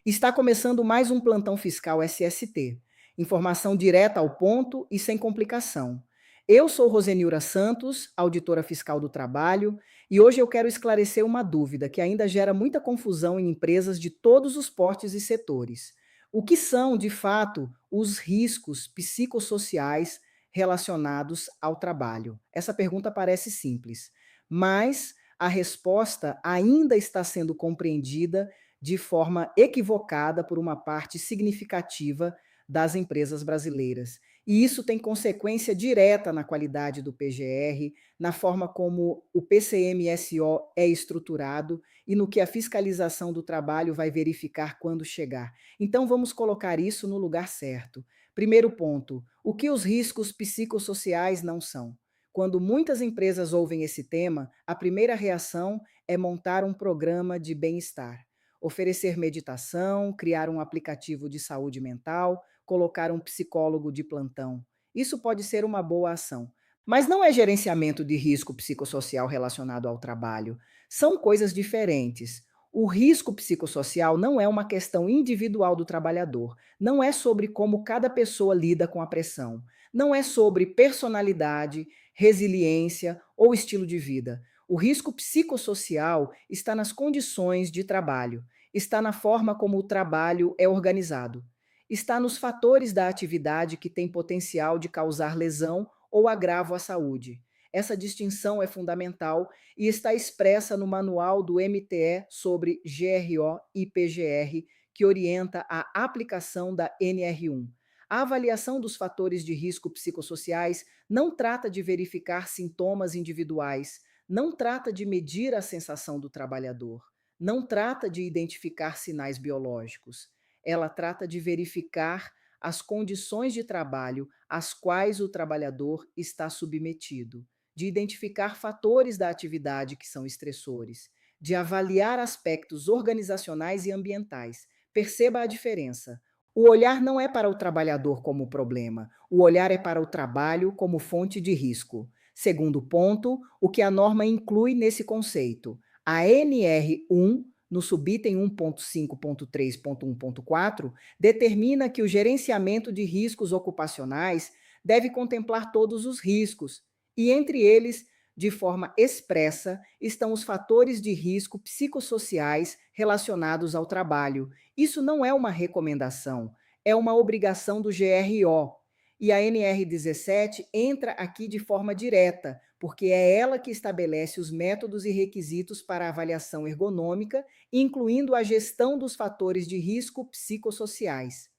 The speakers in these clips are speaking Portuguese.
Está começando mais um plantão fiscal SST. Informação direta ao ponto e sem complicação. Eu sou Rosenilra Santos, auditora fiscal do trabalho, e hoje eu quero esclarecer uma dúvida que ainda gera muita confusão em empresas de todos os portes e setores. O que são, de fato, os riscos psicossociais relacionados ao trabalho? Essa pergunta parece simples, mas a resposta ainda está sendo compreendida de forma equivocada por uma parte significativa das empresas brasileiras. E isso tem consequência direta na qualidade do PGR, na forma como o PCMSO é estruturado e no que a fiscalização do trabalho vai verificar quando chegar. Então vamos colocar isso no lugar certo. Primeiro ponto: o que os riscos psicossociais não são? Quando muitas empresas ouvem esse tema, a primeira reação é montar um programa de bem-estar. Oferecer meditação, criar um aplicativo de saúde mental, colocar um psicólogo de plantão. Isso pode ser uma boa ação. Mas não é gerenciamento de risco psicossocial relacionado ao trabalho. São coisas diferentes. O risco psicossocial não é uma questão individual do trabalhador. Não é sobre como cada pessoa lida com a pressão. Não é sobre personalidade, resiliência ou estilo de vida. O risco psicossocial está nas condições de trabalho, está na forma como o trabalho é organizado, está nos fatores da atividade que têm potencial de causar lesão ou agravo à saúde. Essa distinção é fundamental e está expressa no manual do MTE sobre GRO e PGR, que orienta a aplicação da NR1. A avaliação dos fatores de risco psicossociais não trata de verificar sintomas individuais, não trata de medir a sensação do trabalhador, não trata de identificar sinais biológicos. Ela trata de verificar as condições de trabalho às quais o trabalhador está submetido, de identificar fatores da atividade que são estressores, de avaliar aspectos organizacionais e ambientais. Perceba a diferença. O olhar não é para o trabalhador como problema, o olhar é para o trabalho como fonte de risco. Segundo ponto, o que a norma inclui nesse conceito? A NR1, no subitem 1.5.3.1.4, determina que o gerenciamento de riscos ocupacionais deve contemplar todos os riscos, e entre eles, de forma expressa, estão os fatores de risco psicossociais relacionados ao trabalho. Isso não é uma recomendação, é uma obrigação do GRO. E a NR17 entra aqui de forma direta, porque é ela que estabelece os métodos e requisitos para a avaliação ergonômica, incluindo a gestão dos fatores de risco psicossociais.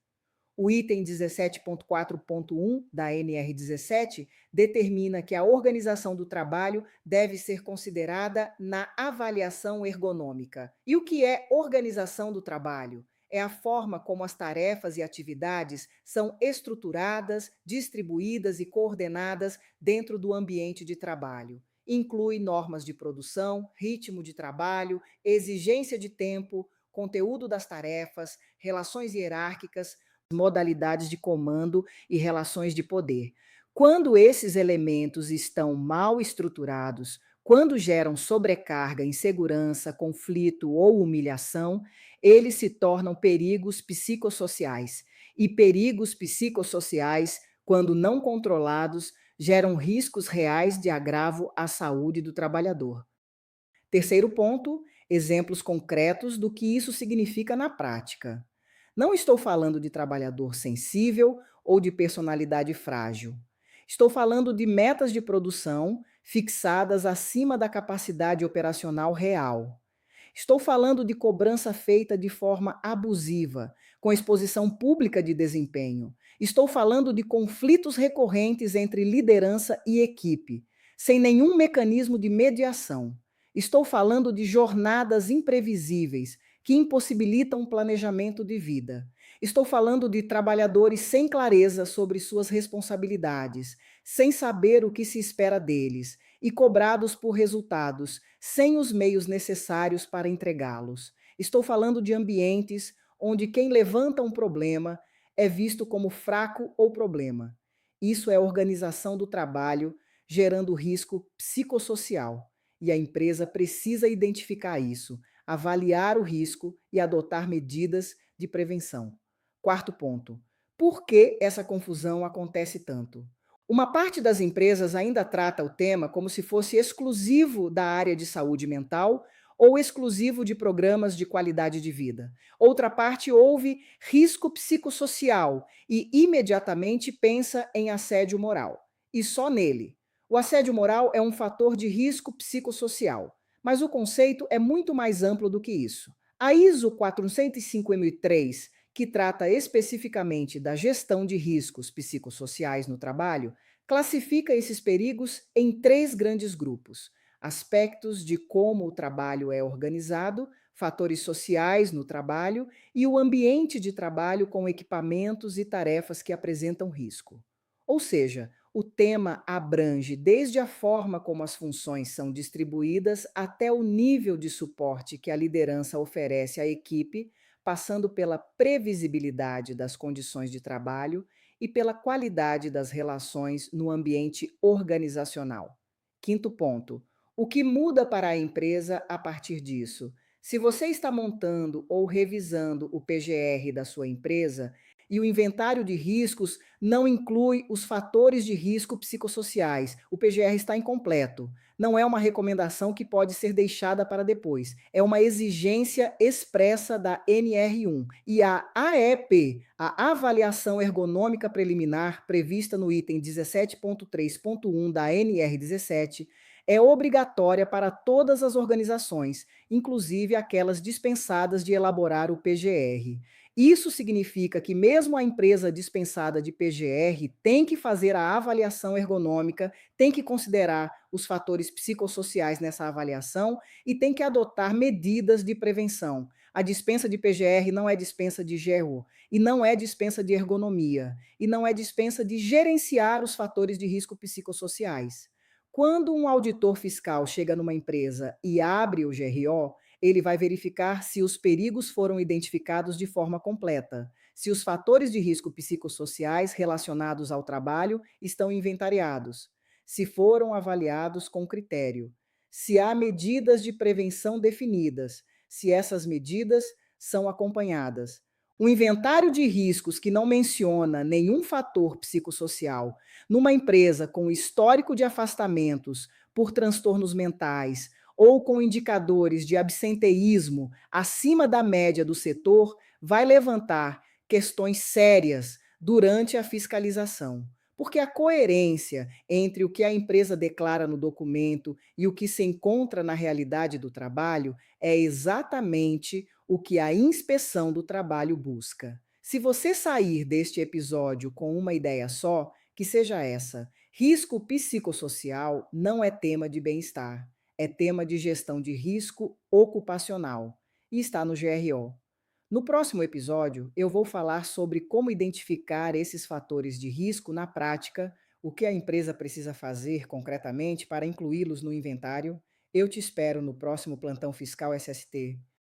O item 17.4.1 da NR17 determina que a organização do trabalho deve ser considerada na avaliação ergonômica. E o que é organização do trabalho? É a forma como as tarefas e atividades são estruturadas, distribuídas e coordenadas dentro do ambiente de trabalho. Inclui normas de produção, ritmo de trabalho, exigência de tempo, conteúdo das tarefas, relações hierárquicas, modalidades de comando e relações de poder. Quando esses elementos estão mal estruturados, quando geram sobrecarga, insegurança, conflito ou humilhação, eles se tornam perigos psicossociais. E perigos psicossociais, quando não controlados, geram riscos reais de agravo à saúde do trabalhador. Terceiro ponto, exemplos concretos do que isso significa na prática. Não estou falando de trabalhador sensível ou de personalidade frágil. Estou falando de metas de produção fixadas acima da capacidade operacional real. Estou falando de cobrança feita de forma abusiva, com exposição pública de desempenho. Estou falando de conflitos recorrentes entre liderança e equipe, sem nenhum mecanismo de mediação. Estou falando de jornadas imprevisíveis que impossibilitam um planejamento de vida. Estou falando de trabalhadores sem clareza sobre suas responsabilidades, sem saber o que se espera deles e cobrados por resultados, sem os meios necessários para entregá-los. Estou falando de ambientes onde quem levanta um problema é visto como fraco ou problema. Isso é organização do trabalho, gerando risco psicossocial. E a empresa precisa identificar isso. avaliar o risco e adotar medidas de prevenção. Quarto ponto: por que essa confusão acontece tanto? Uma parte das empresas ainda trata o tema como se fosse exclusivo da área de saúde mental ou exclusivo de programas de qualidade de vida. Outra parte ouve risco psicossocial e imediatamente pensa em assédio moral. E só nele. O assédio moral é um fator de risco psicossocial, mas o conceito é muito mais amplo do que isso. A ISO 45003, que trata especificamente da gestão de riscos psicossociais no trabalho, classifica esses perigos em três grandes grupos: aspectos de como o trabalho é organizado, fatores sociais no trabalho e o ambiente de trabalho com equipamentos e tarefas que apresentam risco. Ou seja, o tema abrange desde a forma como as funções são distribuídas até o nível de suporte que a liderança oferece à equipe, passando pela previsibilidade das condições de trabalho e pela qualidade das relações no ambiente organizacional. Quinto ponto: o que muda para a empresa a partir disso? Se você está montando ou revisando o PGR da sua empresa e o inventário de riscos não inclui os fatores de risco psicossociais, o PGR está incompleto. Não é uma recomendação que pode ser deixada para depois. É uma exigência expressa da NR1. E a AEP, a Avaliação Ergonômica Preliminar, prevista no item 17.3.1 da NR17, é obrigatória para todas as organizações, inclusive aquelas dispensadas de elaborar o PGR. Isso significa que mesmo a empresa dispensada de PGR tem que fazer a avaliação ergonômica, tem que considerar os fatores psicossociais nessa avaliação e tem que adotar medidas de prevenção. A dispensa de PGR não é dispensa de GRO, e não é dispensa de ergonomia, e não é dispensa de gerenciar os fatores de risco psicossociais. Quando um auditor fiscal chega numa empresa e abre o GRO, ele vai verificar se os perigos foram identificados de forma completa, se os fatores de risco psicossociais relacionados ao trabalho estão inventariados, se foram avaliados com critério, se há medidas de prevenção definidas, se essas medidas são acompanhadas. Um inventário de riscos que não menciona nenhum fator psicossocial numa empresa com histórico de afastamentos por transtornos mentais ou com indicadores de absenteísmo acima da média do setor, vai levantar questões sérias durante a fiscalização. Porque a coerência entre o que a empresa declara no documento e o que se encontra na realidade do trabalho é exatamente o que a inspeção do trabalho busca. Se você sair deste episódio com uma ideia só, que seja essa: risco psicossocial não é tema de bem-estar, é tema de gestão de risco ocupacional e está no GRO. No próximo episódio, eu vou falar sobre como identificar esses fatores de risco na prática, o que a empresa precisa fazer concretamente para incluí-los no inventário. Eu te espero no próximo Plantão Fiscal SST.